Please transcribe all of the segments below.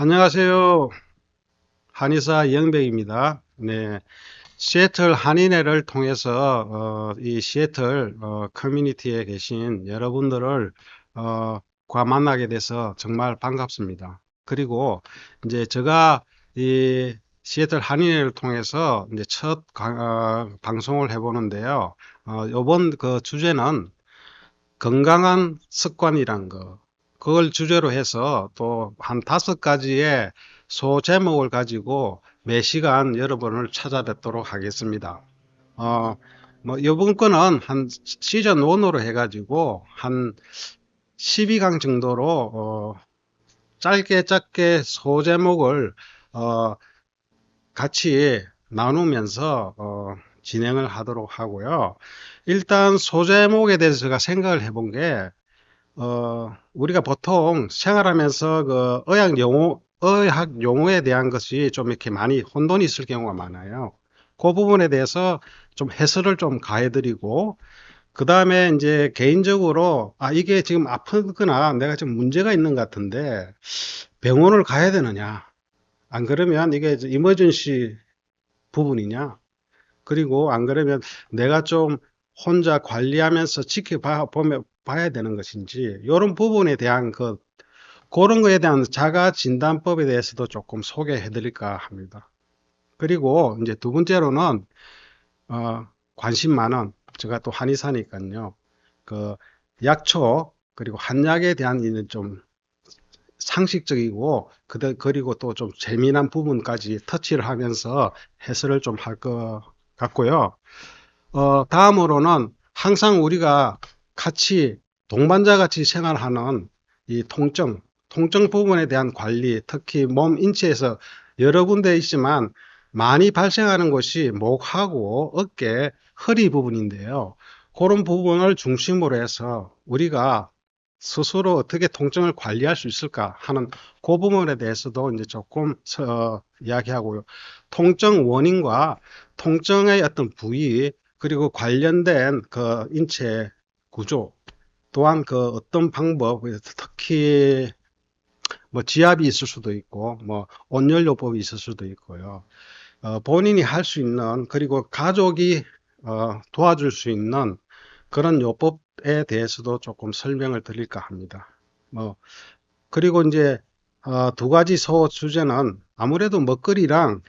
안녕하세요. 한의사 이영백입니다. 네, 시애틀 한인회를 통해서 이 시애틀 커뮤니티에 계신 여러분들을 어, 과 만나게 돼서 정말 반갑습니다. 그리고 이제 제가 이 시애틀 한인회를 통해서 이제 첫 방송을 해보는데요. 이번 그 주제는 건강한 습관이란 거. 그걸 주제로 해서 또 한 5가지의 소제목을 가지고 매 시간 여러분을 찾아뵙도록 하겠습니다. 어, 뭐, 이번 거는 한 시즌 1으로 해가지고 한 12강 정도로, 짧게 짧게 소제목을, 어, 같이 나누면서, 진행을 하도록 하고요. 일단 소제목에 대해서 제가 생각을 해본 게, 우리가 보통 생활하면서 그 의학 용어에 대한 것이 좀 이렇게 많이 혼돈이 있을 경우가 많아요. 그 부분에 대해서 좀 해설을 좀 가해드리고, 그 다음에 이제 개인적으로, 이게 지금 아프거나 내가 좀 문제가 있는 것 같은데, 병원을 가야 되느냐? 안 그러면 이게 이머전시 부분이냐? 그리고 안 그러면 내가 좀 혼자 관리하면서 봐야 되는 것인지, 이런 부분에 대한 그런 거에 대한 자가 진단법에 대해서도 조금 소개해 드릴까 합니다. 그리고 이제 두 번째로는, 관심 많은, 제가 또 한의사니까요. 그 약초, 그리고 한약에 대한 이는 좀 상식적이고, 그리고 또 좀 재미난 부분까지 터치를 하면서 해설을 좀 할 것 같고요. 다음으로는 항상 우리가 같이 동반자 같이 생활하는 이 통증 부분에 대한 관리, 특히 몸 인체에서 여러 군데 있지만 많이 발생하는 것이 목하고 어깨, 허리 부분인데요. 그런 부분을 중심으로 해서 우리가 스스로 어떻게 통증을 관리할 수 있을까 하는 그 부분에 대해서도 이제 조금 이야기하고요. 통증 원인과 통증의 어떤 부위, 그리고 관련된 그 인체 구조, 또한 그 어떤 방법, 특히 뭐 지압이 있을 수도 있고, 뭐 온열요법이 있을 수도 있고요. 본인이 할 수 있는, 그리고 가족이 도와줄 수 있는 그런 요법에 대해서도 조금 설명을 드릴까 합니다. 뭐 그리고 이제 두 가지 소 주제는 아무래도 먹거리랑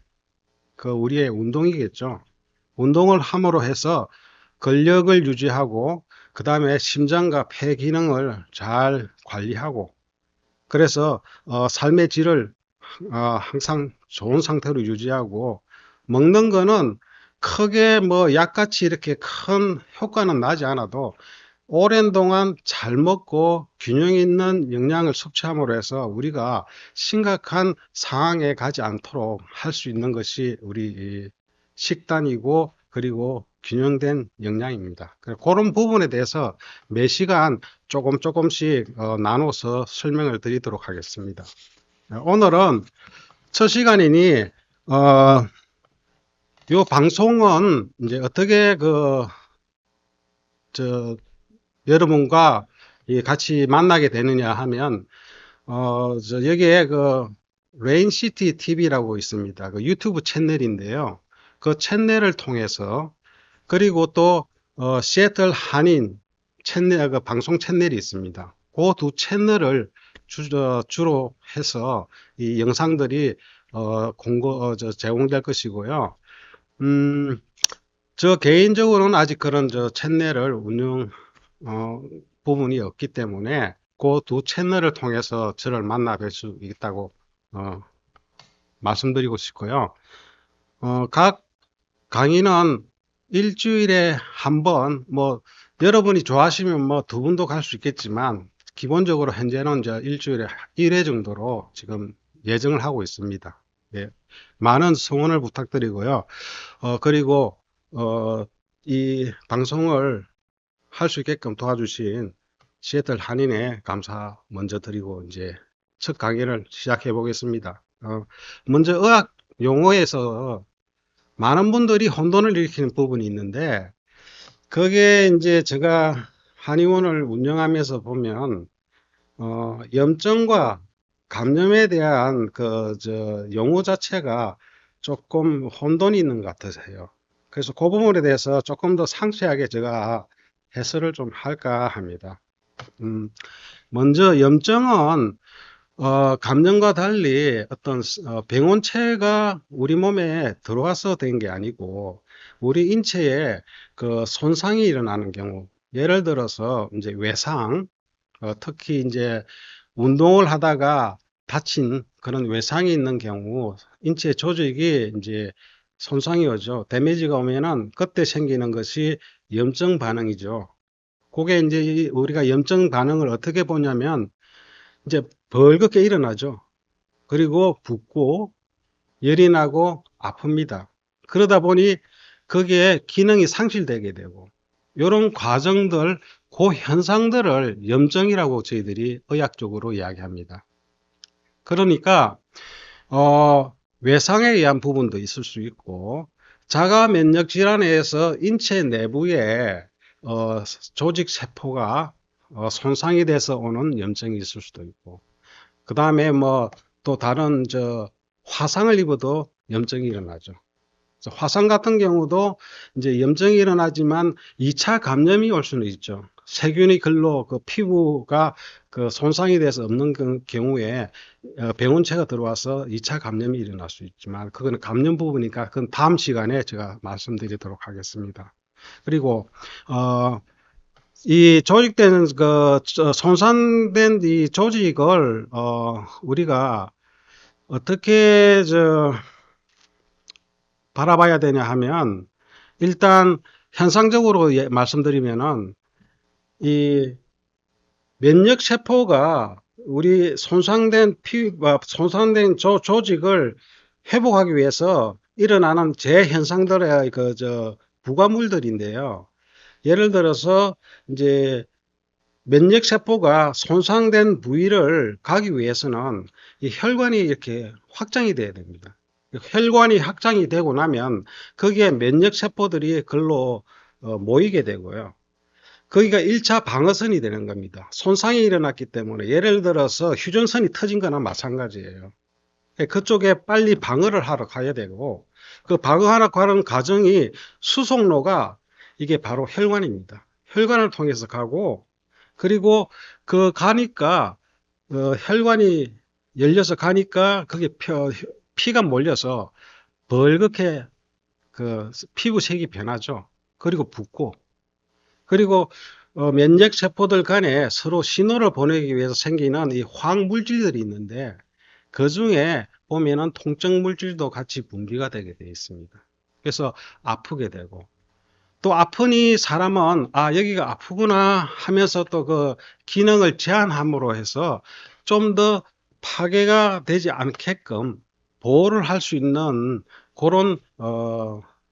그 우리의 운동이겠죠. 운동을 함으로 해서 근력을 유지하고, 그 다음에 심장과 폐 기능을 잘 관리하고, 그래서 삶의 질을 항상 좋은 상태로 유지하고, 먹는 거는 크게 뭐 약같이 이렇게 큰 효과는 나지 않아도 오랜 동안 잘 먹고 균형 있는 영양을 섭취함으로 해서 우리가 심각한 상황에 가지 않도록 할 수 있는 것이 우리 식단이고, 그리고 균형된 영양입니다. 그런 부분에 대해서 매 시간 조금씩 나눠서 설명을 드리도록 하겠습니다. 오늘은 첫 시간이니 이 방송은 이제 어떻게 저 여러분과 같이 만나게 되느냐 하면, 여기에 레인시티 TV라고 있습니다. 그 유튜브 채널인데요. 그 채널을 통해서, 그리고 또, 시애틀 한인 채널, 그 방송 채널이 있습니다. 그 두 채널을 주로 해서 이 영상들이, 제공될 것이고요. 음, 저 개인적으로는 아직 그런 채널을 어, 부분이 없기 때문에 그 두 채널을 통해서 저를 만나 뵐 수 있다고 어, 말씀드리고 싶고요. 각 강의는 일주일에 한 번, 뭐 여러분이 좋아하시면 뭐 두 분도 갈 수 있겠지만 기본적으로 현재는 저 일주일에 1회 정도로 지금 예정을 하고 있습니다. 예, 많은 성원을 부탁드리고요. 그리고 이 방송을 할 수 있게끔 도와주신 시애틀 한인에 감사 먼저 드리고 이제 첫 강의를 시작해 보겠습니다. 먼저 의학 용어에서 많은 분들이 혼돈을 일으키는 부분이 있는데, 그게 이제 제가 한의원을 운영하면서 보면 염증과 감염에 대한 용어 자체가 조금 혼돈이 있는 것 같으세요. 그래서 그 부분에 대해서 조금 더 상세하게 제가 해설을 좀 할까 합니다. 음, 먼저 염증은 감염과 달리 어떤 병원체가 우리 몸에 들어와서 된 게 아니고 우리 인체에 그 손상이 일어나는 경우, 예를 들어서 이제 외상, 특히 이제 운동을 하다가 다친 그런 외상이 있는 경우 인체 조직이 이제 손상이 오죠. 데미지가 오면은 그때 생기는 것이 염증 반응이죠. 그게 이제 우리가 염증 반응을 어떻게 보냐면 이제 벌겋게 일어나죠. 그리고 붓고 열이 나고 아픕니다. 그러다 보니 거기에 기능이 상실되게 되고 이런 과정들, 그 현상들을 염증이라고 저희들이 의학적으로 이야기합니다. 그러니까 외상에 의한 부분도 있을 수 있고 자가 면역 질환에 의해서 인체 내부에 조직 세포가 손상이 돼서 오는 염증이 있을 수도 있고 그 다음에 뭐 또 다른 화상을 입어도 염증이 일어나죠. 그래서 화상 같은 경우도 이제 염증이 일어나지만 2차 감염이 올 수는 있죠. 세균이 글로 그 피부가 그 손상이 돼서 없는 그 경우에 병원체가 들어와서 2차 감염이 일어날 수 있지만 그거는 감염 부분이니까 그건 다음 시간에 제가 말씀드리도록 하겠습니다. 그리고 이 조직된 손상된 이 조직을 우리가 어떻게 바라봐야 되냐 하면 일단 현상적으로 말씀드리면은 이 면역 세포가 우리 손상된 조직을 회복하기 위해서 일어나는 재현상들의 부가물들인데요. 예를 들어서 이제 면역 세포가 손상된 부위를 가기 위해서는 이 혈관이 이렇게 확장이 돼야 됩니다. 혈관이 확장이 되고 나면 거기에 면역 세포들이 글로 모이게 되고요. 거기가 1차 방어선이 되는 겁니다. 손상이 일어났기 때문에 예를 들어서 휴전선이 터진 거나 마찬가지예요. 그쪽에 빨리 방어를 하러 가야 되고 그 방어하러 가는 과정이 수송로가 이게 바로 혈관입니다. 혈관을 통해서 가고 그리고 그 가니까 혈관이 열려서 가니까 그게 피가 몰려서 벌겋게 그 피부색이 변하죠. 그리고 붓고 그리고 면역 세포들 간에 서로 신호를 보내기 위해서 생기는 이 화학물질들이 있는데 그 중에 보면은 통증 물질도 같이 분비가 되게 되어 있습니다. 그래서 아프게 되고 또 아프니 사람은 아 여기가 아프구나 하면서 또 그 기능을 제한함으로 해서 좀 더 파괴가 되지 않게끔 보호를 할 수 있는 그런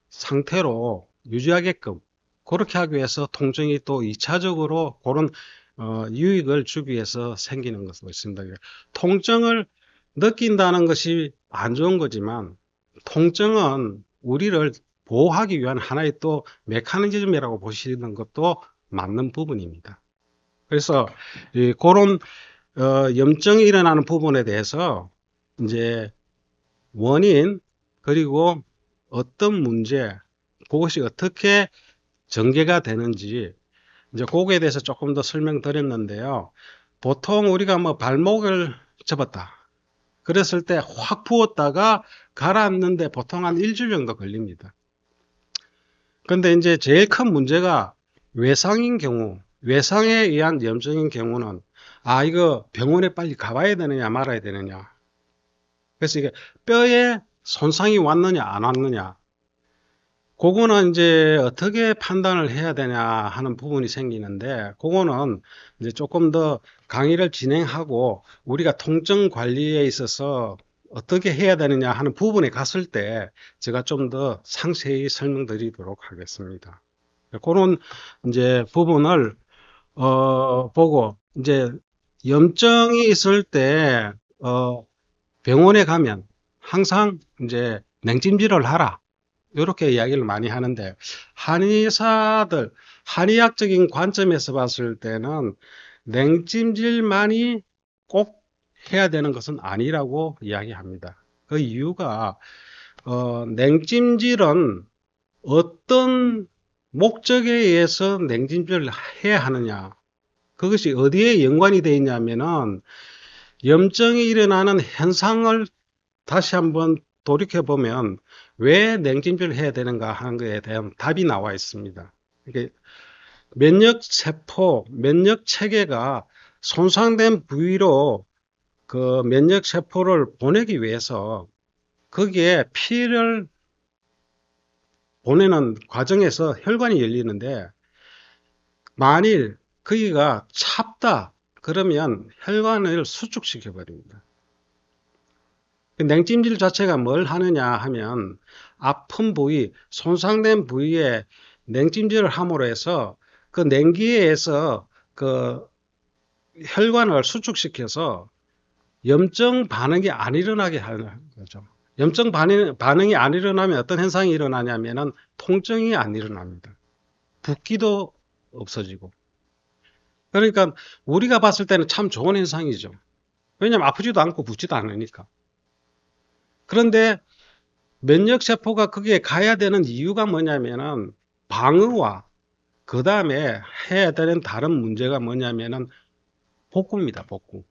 상태로 유지하게끔 그렇게 하기 위해서 통증이 또 2차적으로 그런 유익을 주기 위해서 생기는 것으로 있습니다. 통증을 느낀다는 것이 안 좋은 거지만 통증은 우리를 보호하기 위한 하나의 또 메커니즘이라고 보시는 것도 맞는 부분입니다. 그래서 그런 염증이 일어나는 부분에 대해서 이제 원인 그리고 어떤 문제 그것이 어떻게 전개가 되는지 이제 거기에 대해서 조금 더 설명드렸는데요. 보통 우리가 뭐 발목을 접었다. 그랬을 때 확 부었다가 가라앉는데 보통 한 일주일 정도 걸립니다. 근데 이제 제일 큰 문제가 외상인 경우, 외상에 의한 염증인 경우는 아, 이거 병원에 빨리 가봐야 되느냐 말아야 되느냐. 그래서 이게 뼈에 손상이 왔느냐 안 왔느냐. 그거는 이제 어떻게 판단을 해야 되냐 하는 부분이 생기는데, 그거는 이제 조금 더 강의를 진행하고 우리가 통증 관리에 있어서 어떻게 해야 되느냐 하는 부분에 갔을 때 제가 좀 더 상세히 설명드리도록 하겠습니다. 그런 이제 부분을 보고 이제 염증이 있을 때 병원에 가면 항상 이제 냉찜질을 하라. 이렇게 이야기를 많이 하는데 한의사들 한의학적인 관점에서 봤을 때는 냉찜질만이 꼭 해야 되는 것은 아니라고 이야기합니다. 그 이유가 냉찜질은 어떤 목적에 의해서 냉찜질을 해야 하느냐, 그것이 어디에 연관이 되어 있냐면은 염증이 일어나는 현상을 다시 한번 돌이켜 보면 왜 냉찜질을 해야 되는가 하는 것에 대한 답이 나와 있습니다. 이게 면역 세포, 면역 체계가 손상된 부위로 그 면역 세포를 보내기 위해서 거기에 피를 보내는 과정에서 혈관이 열리는데, 만일 거기가 찹다 그러면 혈관을 수축시켜 버립니다. 냉찜질 자체가 뭘 하느냐 하면 아픈 부위, 손상된 부위에 냉찜질을 함으로 해서 그 냉기에 의해서 그 혈관을 수축시켜서 염증 반응이 안 일어나게 하는 거죠. 염증 반응이 안 일어나면 어떤 현상이 일어나냐면은 통증이 안 일어납니다. 붓기도 없어지고. 그러니까 우리가 봤을 때는 참 좋은 현상이죠. 왜냐하면 아프지도 않고 붓지도 않으니까. 그런데 면역세포가 거기에 가야 되는 이유가 뭐냐면은 방어와 그 다음에 해야 되는 다른 문제가 뭐냐면은 복구입니다. 복구.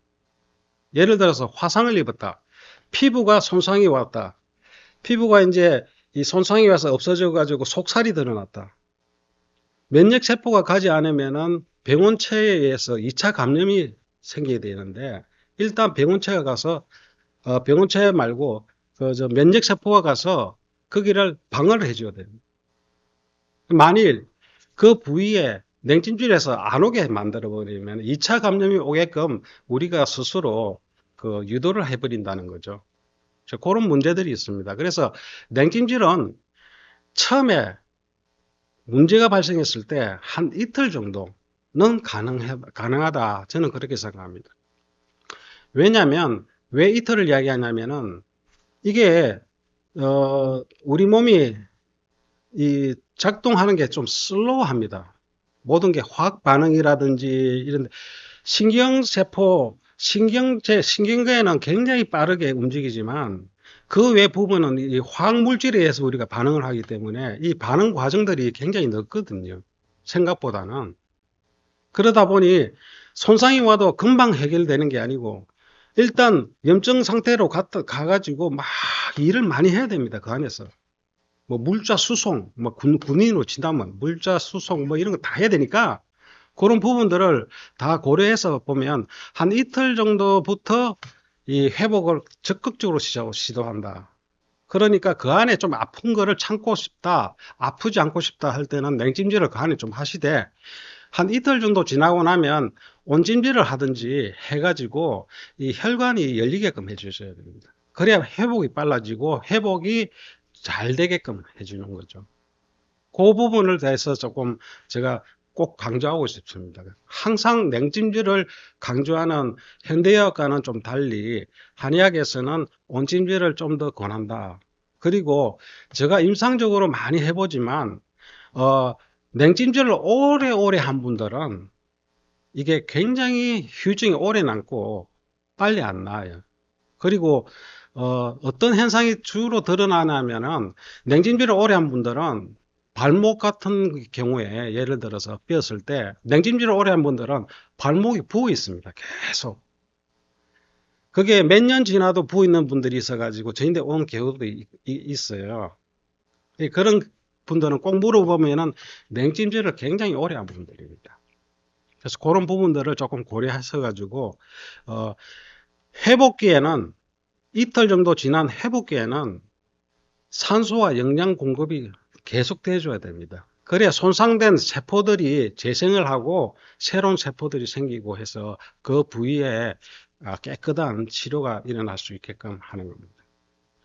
예를 들어서 화상을 입었다. 피부가 손상이 왔다. 피부가 이제 이 손상이 와서 없어져 가지고 속살이 드러났다. 면역세포가 가지 않으면은 병원체에 의해서 2차 감염이 생기게 되는데, 일단 병원체가 가서 병원체 말고 저 면역세포가 가서 거기를 방어를 해줘야 됩니다. 만일 그 부위에 냉찜질해서 안 오게 만들어 버리면 2차 감염이 오게끔 우리가 스스로 그 유도를 해버린다는 거죠. 그런 문제들이 있습니다. 그래서 냉찜질은 처음에 문제가 발생했을 때 한 이틀 정도는 가능하다. 저는 그렇게 생각합니다. 왜냐하면 왜 이틀을 이야기하냐면은 이게 우리 몸이 이 작동하는 게 좀 슬로우합니다. 모든 게 화학 반응이라든지 이런 신경세포, 신경계는 굉장히 빠르게 움직이지만 그 외 부분은 이 화학 물질에 의해서 우리가 반응을 하기 때문에 이 반응 과정들이 굉장히 늦거든요. 생각보다는. 그러다 보니 손상이 와도 금방 해결되는 게 아니고 일단 염증 상태로 가가지고 막 일을 많이 해야 됩니다. 그 안에서. 뭐 물자 수송, 뭐 군인으로 친다면 물자 수송 뭐 이런 거 다 해야 되니까 그런 부분들을 다 고려해서 보면 한 이틀 정도부터 이 회복을 적극적으로 시도한다. 그러니까 그 안에 좀 아픈 거를 참고 싶다, 아프지 않고 싶다 할 때는 냉찜질을 그 안에 좀 하시되, 한 이틀 정도 지나고 나면 온찜질을 하든지 해가지고 이 혈관이 열리게끔 해주셔야 됩니다. 그래야 회복이 빨라지고 회복이 잘 되게끔 해주는 거죠. 그 부분을 대해서 조금 제가 꼭 강조하고 싶습니다. 항상 냉찜질을 강조하는 현대의학과는 좀 달리 한의학에서는 온찜질을 좀 더 권한다. 그리고 제가 임상적으로 많이 해보지만 냉찜질을 오래오래 한 분들은 이게 굉장히 휴증이 오래 남고 빨리 안 나아요. 그리고 어떤 현상이 주로 드러나냐면은 냉찜질을 오래 한 분들은 발목 같은 경우에 예를 들어서 뼈었을 때 냉찜질을 오래 한 분들은 발목이 부어 있습니다. 계속. 그게 몇 년 지나도 부어 있는 분들이 있어가지고 저희한테 온 경우도 있어요. 그런 분들은 꼭 물어보면은 냉찜질을 굉장히 오래 한 분들입니다. 그래서 그런 부분들을 조금 고려하셔가지고 회복기에는 이틀 정도 지난 회복기에는 산소와 영양 공급이 계속 돼줘야 됩니다. 그래야 손상된 세포들이 재생을 하고 새로운 세포들이 생기고 해서 그 부위에 깨끗한 치료가 일어날 수 있게끔 하는 겁니다.